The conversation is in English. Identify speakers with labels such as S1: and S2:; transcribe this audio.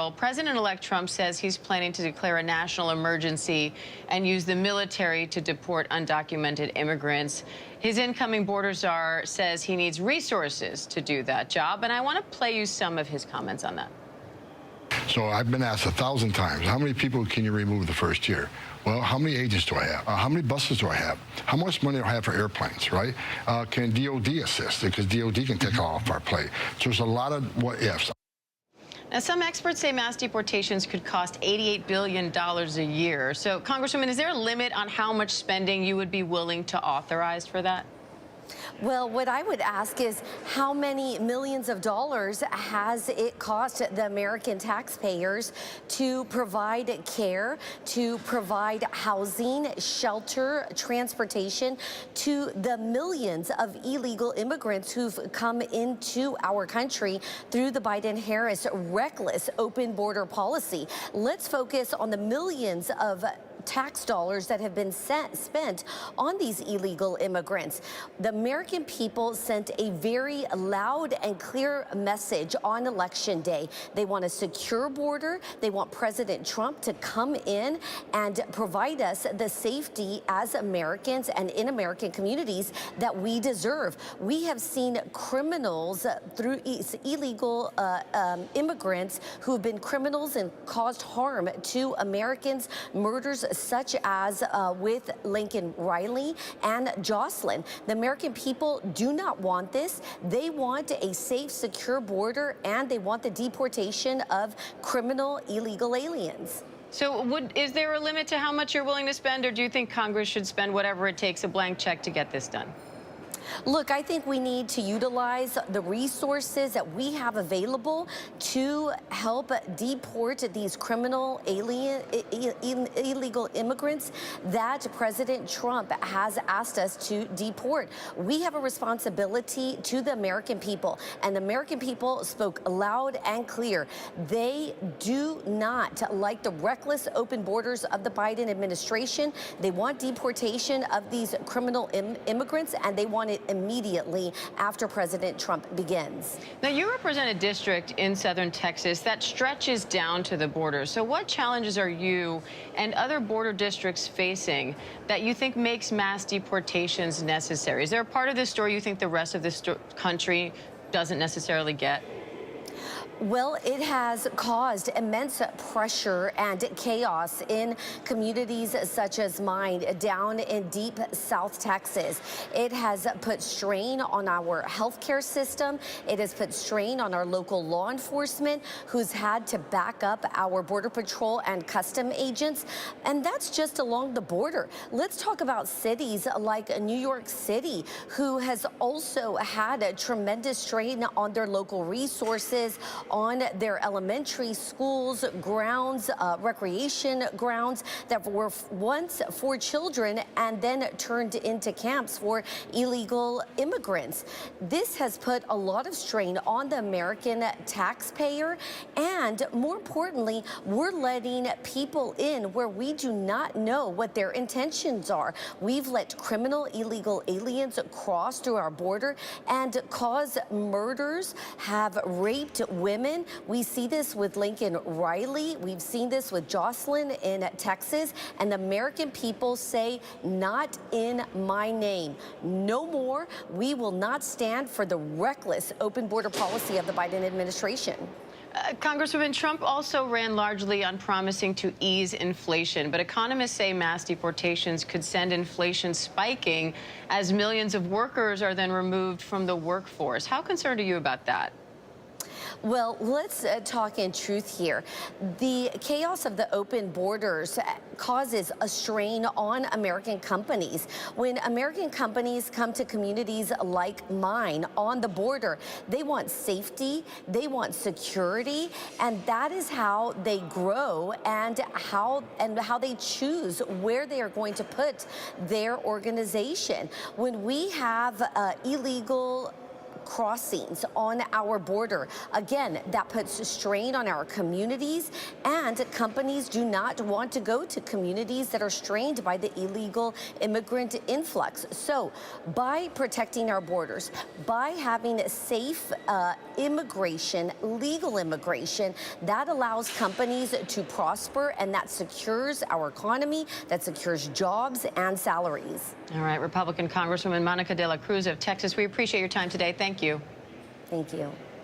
S1: Well, President-elect Trump says he's planning to declare a national emergency and use the military to deport undocumented immigrants. His incoming border czar says he needs resources to do that job, and I want to play you some of his comments on that.
S2: So I've been asked 1,000 times, how many people can you remove the first year? Well, how many agents do I have? How many buses do I have? How much money do I have for airplanes, right? Can DOD assist? Because DOD can take off our plate. So there's a lot of what ifs.
S1: Now, some experts say mass deportations could cost $88 billion a year. So, Congresswoman, is there a limit on how much spending you would be willing to authorize for that?
S3: Well, what I would ask is how many millions of dollars has it cost the American taxpayers to provide care, to provide housing, shelter, transportation to the millions of illegal immigrants who've come into our country through the Biden-Harris reckless open border policy. Let's focus on the millions of tax dollars that have been spent on these illegal immigrants. The American people sent a very loud and clear message on Election Day. They want a secure border. They want President Trump to come in and provide us the safety as Americans and in American communities that we deserve. We have seen criminals through illegal immigrants who have been criminals and caused harm to Americans, murders such as with Lincoln Riley and Jocelyn. The American people do not want this. They want a safe, secure border, and they want the deportation of criminal illegal aliens.
S1: So is there a limit to how much you're willing to spend, or do you think Congress should spend whatever it takes, a blank check, to get this done?
S3: Look, I think we need to utilize the resources that we have available to help deport these criminal illegal immigrants that President Trump has asked us to deport. We have a responsibility to the American people, and the American people spoke loud and clear. They do not like the reckless open borders of the Biden administration. They want deportation of these criminal immigrants, and they want it immediately after President Trump begins.
S1: Now, you represent a district in southern Texas that stretches down to the border. So what challenges are you and other border districts facing that you think makes mass deportations necessary? Is there a part of this story you think the rest of this country doesn't necessarily get?
S3: Well, it has caused immense pressure and chaos in communities such as mine down in deep South Texas. It has put strain on our healthcare system. It has put strain on our local law enforcement, who's had to back up our Border Patrol and custom agents. And that's just along the border. Let's talk about cities like New York City, who has also had a tremendous strain on their local resources, on their elementary schools, grounds, recreation grounds that were once for children and then turned into camps for illegal immigrants. This has put a lot of strain on the American taxpayer, and more importantly, we're letting people in where we do not know what their intentions are. We've let criminal illegal aliens cross through our border and cause murders, have raped women. We see this with Lincoln Riley. We've seen this with Jocelyn in Texas. And the American people say, not in my name. No more. We will not stand for the reckless open border policy of the Biden administration.
S1: Congresswoman, Trump also ran largely on promising to ease inflation, but economists say mass deportations could send inflation spiking as millions of workers are then removed from the workforce. How concerned are you about that?
S3: Well, let's talk in truth here. The chaos of the open borders causes a strain on American companies. When American companies come to communities like mine on the border, they want safety, they want security, and that is how they grow and how they choose where they are going to put their organization. When we have illegal crossings on our border. Again, that puts strain on our communities, and companies do not want to go to communities that are strained by the illegal immigrant influx. So by protecting our borders, by having safe immigration, legal immigration, that allows companies to prosper, and that secures our economy, that secures jobs and salaries.
S1: All right, Republican Congresswoman Monica De La Cruz of Texas, we appreciate your time today. Thank you.
S3: Thank you.